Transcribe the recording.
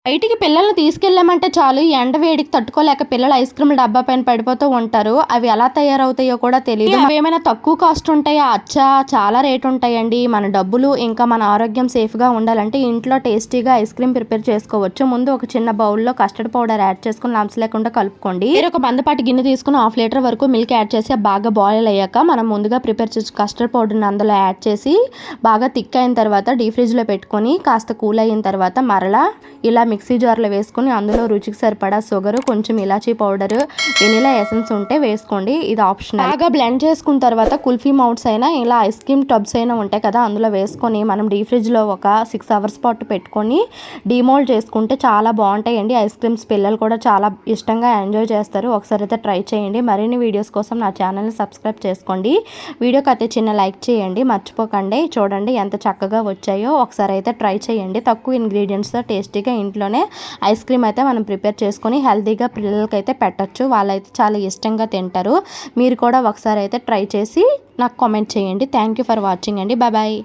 బయటికి పిల్లల్ని తీసుకెళ్ళామంటే చాలు ఎండ వేడికి తట్టుకోలేక పిల్లలు ఐస్ క్రీమ్ డబ్బా పైన పడిపోతూ ఉంటారు. అవి ఎలా తయారవుతాయో కూడా తెలియదు. అవేమైనా తక్కువ కాస్ట్ ఉంటాయా? అచ్చా చాలా రేట్ ఉంటాయండి. మన డబ్బులు ఇంకా మన ఆరోగ్యం సేఫ్గా ఉండాలంటే ఇంట్లో టేస్టీగా ఐస్ క్రీమ్ ప్రిపేర్ చేసుకోవచ్చు. ముందు ఒక చిన్న బౌల్లో కస్టర్డ్ పౌడర్ యాడ్ చేసుకుని లంప్స్ లేకుండా కలుపుకోండి. మీరు ఒక మందపాటి గిన్నె తీసుకుని 1/2 లీటర్ వరకు మిల్క్ యాడ్ చేసి బాగా బాయిల్ అయ్యాక మనం ముందుగా ప్రిపేర్ చేసి కస్టర్డ్ పౌడర్ని అందులో యాడ్ చేసి బాగా థిక్ అయిన తర్వాత డీప్ ఫ్రిడ్జ్లో పెట్టుకొని కాస్త కూల్ అయిన తర్వాత మరలా ఇలా మిక్సీ జార్లో వేసుకొని అందులో రుచికి సరిపడా షుగర్, కొంచెం ఇలాచీ పౌడర్, వెనిలా ఎసెన్స్ ఉంటే వేసుకోండి. ఇది ఆప్షనల్. బాగా బ్లెండ్ చేసుకున్న తర్వాత కుల్ఫీ మౌట్స్ అయినా ఇలా ఐస్ క్రీమ్ టబ్స్ అయినా ఉంటాయి కదా, అందులో వేసుకొని మనం డీప్ ఫ్రిడ్జ్లో ఒక 6 అవర్స్ పాటు పెట్టుకొని డీమోల్డ్ చేసుకుంటే చాలా బాగుంటాయండి ఐస్ క్రీమ్స్. పిల్లలు కూడా చాలా ఇష్టంగా ఎంజాయ్ చేస్తారు. ఒకసారి అయితే ట్రై చేయండి. మరిన్ని వీడియోస్ కోసం నా ఛానల్ని సబ్స్క్రైబ్ చేసుకోండి. వీడియోకి అయితే చిన్న లైక్ చేయండి, మర్చిపోకండి. చూడండి ఎంత చక్కగా వచ్చాయో. ఒకసారి అయితే ట్రై చేయండి. తక్కువ ఇంగ్రీడియంట్స్తో టేస్టీగా ఇంట్లోనే ఐస్ క్రీమ్ అయితే మనం ప్రిపేర్ చేసుకొని హెల్తీగా పిల్లలకైతే పెట్టచ్చు. వాళ్ళైతే చాలా ఇష్టంగా తింటారు. మీరు కూడా ఒకసారి అయితే ట్రై చేసి నాకు కామెంట్ చేయండి. థ్యాంక్ యూ ఫర్ వాచింగ్ అండి. Bye bye.